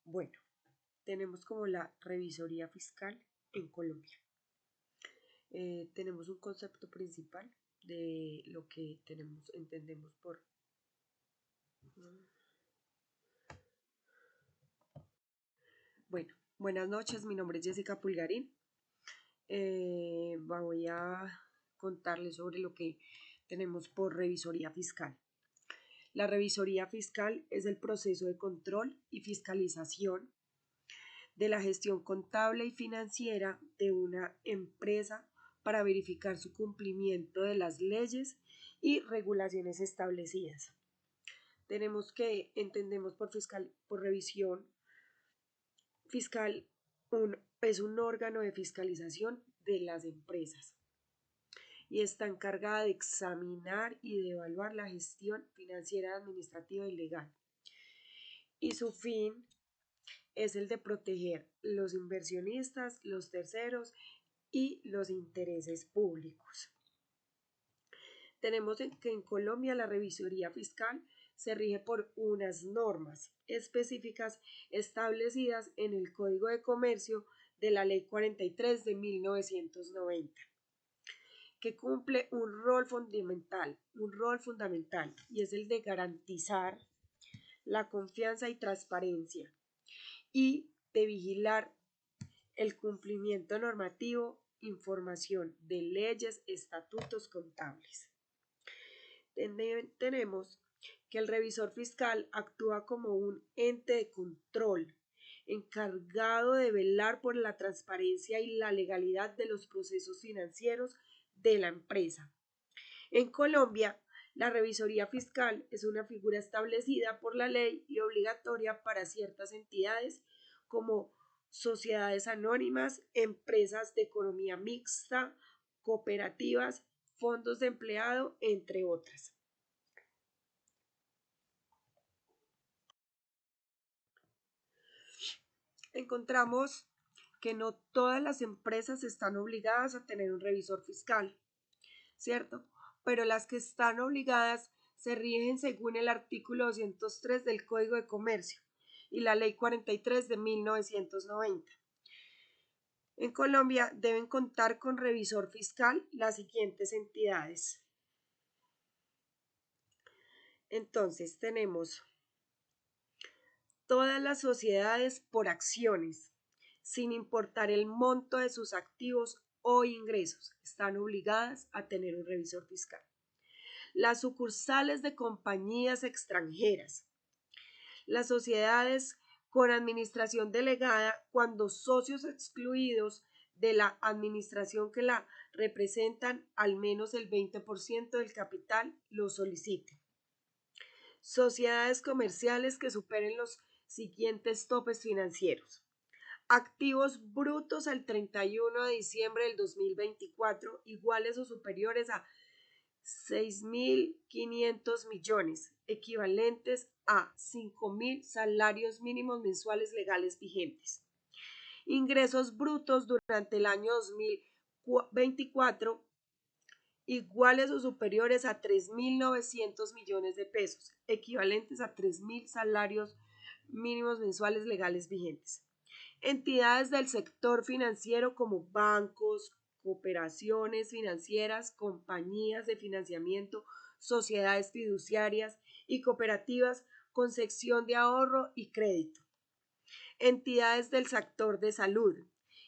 Bueno, tenemos como la revisoría fiscal en Colombia. Tenemos un concepto principal de lo que entendemos por... Bueno, buenas noches, mi nombre es Jessica Pulgarín. Voy a contarles sobre lo que tenemos por revisoría fiscal. La revisoría fiscal es el proceso de control y fiscalización de la gestión contable y financiera de una empresa para verificar su cumplimiento de las leyes y regulaciones establecidas. Tenemos que entendemos por revisión fiscal es un órgano de fiscalización de las empresas y está encargada de examinar y de evaluar la gestión financiera, administrativa y legal. Y su fin es el de proteger los inversionistas, los terceros y los intereses públicos. Tenemos que en Colombia la revisoría fiscal se rige por unas normas específicas establecidas en el Código de Comercio de la Ley 43 de 1990, que cumple un rol fundamental, y es el de garantizar la confianza y transparencia y de vigilar el cumplimiento normativo, información de leyes, estatutos contables. Tenemos que el revisor fiscal actúa como un ente de control encargado de velar por la transparencia y la legalidad de los procesos financieros de la empresa. En Colombia, la revisoría fiscal es una figura establecida por la ley y obligatoria para ciertas entidades como sociedades anónimas, empresas de economía mixta, cooperativas, fondos de empleado, entre otras. Encontramos que no todas las empresas están obligadas a tener un revisor fiscal, ¿cierto? Pero las que están obligadas se rigen según el artículo 203 del Código de Comercio y la Ley 43 de 1990. En Colombia deben contar con revisor fiscal las siguientes entidades. Entonces tenemos todas las sociedades por acciones, sin importar el monto de sus activos o ingresos, están obligadas a tener un revisor fiscal. Las sucursales de compañías extranjeras, las sociedades con administración delegada cuando socios excluidos de la administración que la representan al menos el 20% del capital lo soliciten. Sociedades comerciales que superen los siguientes topes financieros. Activos brutos al 31 de diciembre del 2024 iguales o superiores a 6.500 millones, equivalentes a 5.000 salarios mínimos mensuales legales vigentes. Ingresos brutos durante el año 2024 iguales o superiores a 3.900 millones de pesos, equivalentes a 3.000 salarios mínimos mensuales legales vigentes. Entidades del sector financiero como bancos, cooperaciones financieras, compañías de financiamiento, sociedades fiduciarias y cooperativas con sección de ahorro y crédito. Entidades del sector de salud,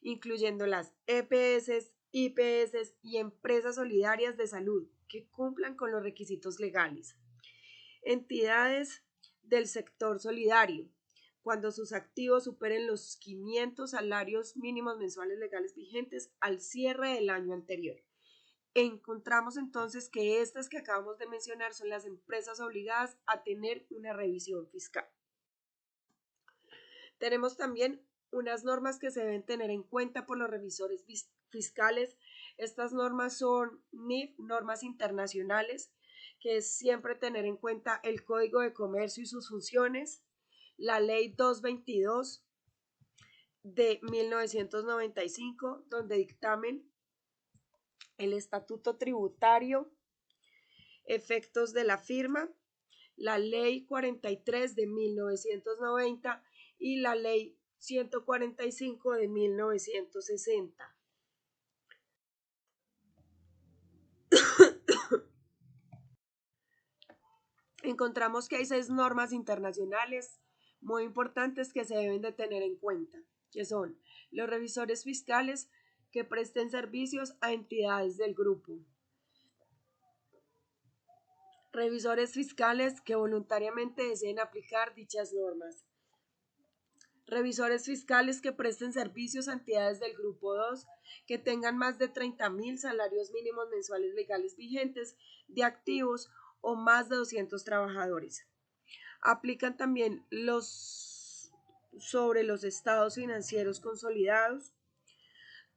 incluyendo las EPS, IPS y empresas solidarias de salud que cumplan con los requisitos legales. Entidades del sector solidario, cuando sus activos superen los 500 salarios mínimos mensuales legales vigentes al cierre del año anterior. Encontramos entonces que estas que acabamos de mencionar son las empresas obligadas a tener una revisión fiscal. Tenemos también unas normas que se deben tener en cuenta por los revisores fiscales. Estas normas son NIF, normas internacionales, que es siempre tener en cuenta el Código de Comercio y sus funciones, la Ley 222 de 1995, donde dictamen el Estatuto Tributario, efectos de la firma, la Ley 43 de 1990 y la Ley 145 de 1960. Encontramos que hay 6 normas internacionales muy importantes que se deben de tener en cuenta, que son los revisores fiscales que presten servicios a entidades del grupo, revisores fiscales que voluntariamente deseen aplicar dichas normas, revisores fiscales que presten servicios a entidades del grupo 2 que tengan más de 30.000 salarios mínimos mensuales legales vigentes de activos o más de 200 trabajadores. Aplican también sobre los estados financieros consolidados,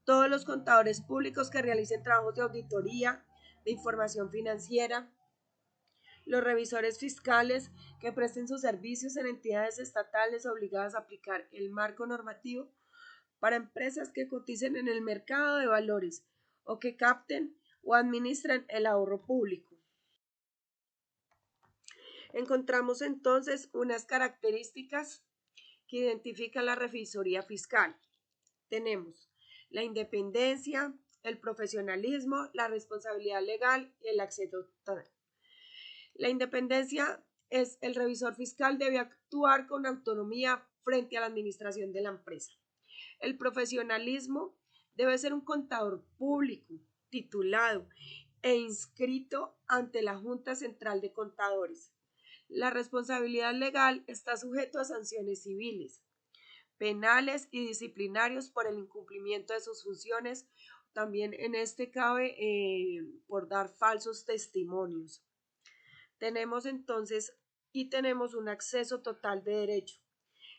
todos los contadores públicos que realicen trabajos de auditoría, de información financiera, los revisores fiscales que presten sus servicios en entidades estatales obligadas a aplicar el marco normativo para empresas que coticen en el mercado de valores o que capten o administren el ahorro público. Encontramos entonces unas características que identifican la revisoría fiscal. Tenemos la independencia, el profesionalismo, la responsabilidad legal y el acceso total. La independencia es el revisor fiscal debe actuar con autonomía frente a la administración de la empresa. El profesionalismo debe ser un contador público, titulado e inscrito ante la Junta Central de Contadores. La responsabilidad legal está sujeto a sanciones civiles, penales y disciplinarios por el incumplimiento de sus funciones. También en este cabe por dar falsos testimonios. Tenemos entonces tenemos un acceso total de derecho.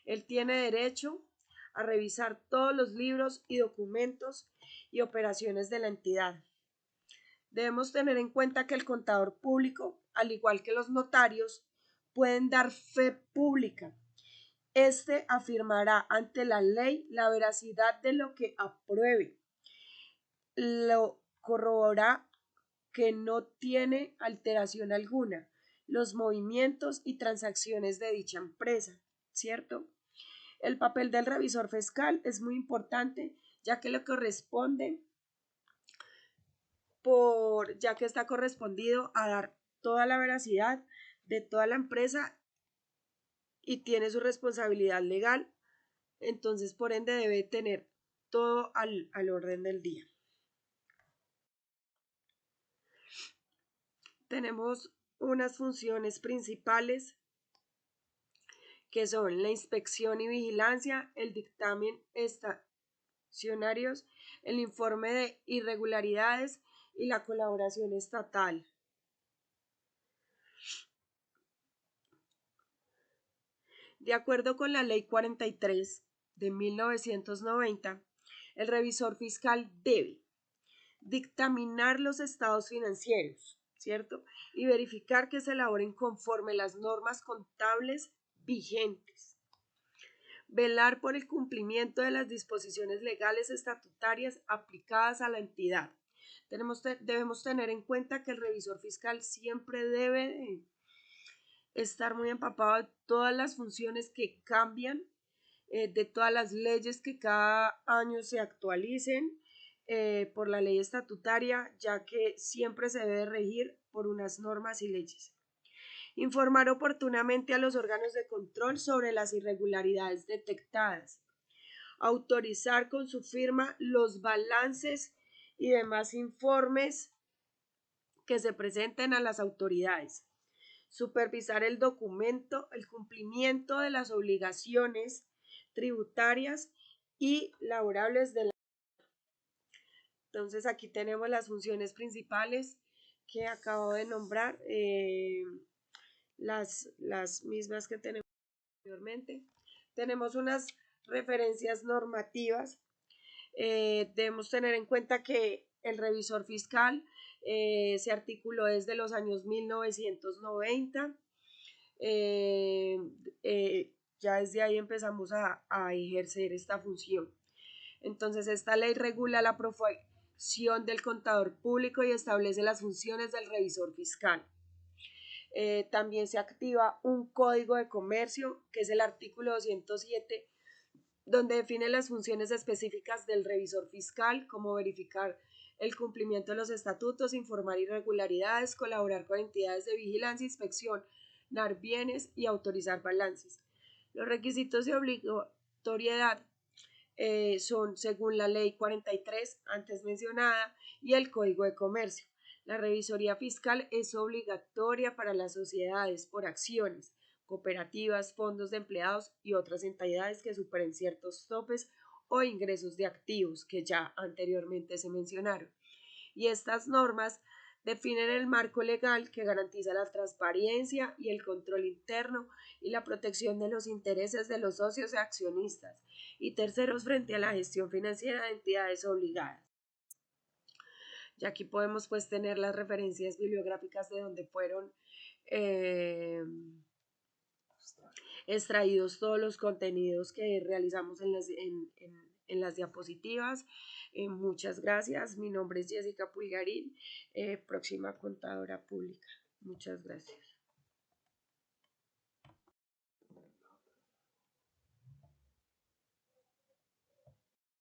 Él tiene derecho a revisar todos los libros y documentos y operaciones de la entidad. Debemos tener en cuenta que el contador público, al igual que los notarios, pueden dar fe pública. Este afirmará ante la ley la veracidad de lo que apruebe. Lo corroborará que no tiene alteración alguna los movimientos y transacciones de dicha empresa, ¿cierto? El papel del revisor fiscal es muy importante, ya que lo corresponde ya que está correspondido a dar toda la veracidad de toda la empresa y tiene su responsabilidad legal, entonces por ende debe tener todo al orden del día. Tenemos unas funciones principales que son la inspección y vigilancia, el dictamen estacionarios, el informe de irregularidades y la colaboración estatal. De acuerdo con la Ley 43 de 1990, el revisor fiscal debe dictaminar los estados financieros, ¿cierto? Y verificar que se elaboren conforme las normas contables vigentes. Velar por el cumplimiento de las disposiciones legales estatutarias aplicadas a la entidad. Debemos tener en cuenta que el revisor fiscal siempre debe estar muy empapado de todas las funciones que cambian, de todas las leyes que cada año se actualicen por la ley estatutaria, ya que siempre se debe regir por unas normas y leyes. Informar oportunamente a los órganos de control sobre las irregularidades detectadas. Autorizar con su firma los balances y demás informes que se presenten a las autoridades. Supervisar el cumplimiento de las obligaciones tributarias y laborables de la. Entonces aquí tenemos las funciones principales que acabo de nombrar, las mismas que tenemos anteriormente. Tenemos unas referencias normativas. Debemos tener en cuenta que el revisor fiscal se articuló desde los años 1990. Ya desde ahí empezamos a ejercer esta función. Entonces, esta ley regula la profesión del contador público y establece las funciones del revisor fiscal. También se activa un código de comercio, que es el artículo 207, donde define las funciones específicas del revisor fiscal, como verificar el cumplimiento de los estatutos, informar irregularidades, colaborar con entidades de vigilancia, inspeccionar bienes y autorizar balances. Los requisitos de obligatoriedad son según la ley 43 antes mencionada y el Código de Comercio. La revisoría fiscal es obligatoria para las sociedades por acciones, cooperativas, fondos de empleados y otras entidades que superen ciertos topes o ingresos de activos que ya anteriormente se mencionaron. Y estas normas definen el marco legal que garantiza la transparencia y el control interno y la protección de los intereses de los socios y accionistas y terceros frente a la gestión financiera de entidades obligadas. Y aquí podemos pues tener las referencias bibliográficas de donde fueron eh, extraídos todos los contenidos que realizamos en las diapositivas. Muchas gracias. Mi nombre es Jessica Pulgarín, próxima contadora pública. Muchas gracias.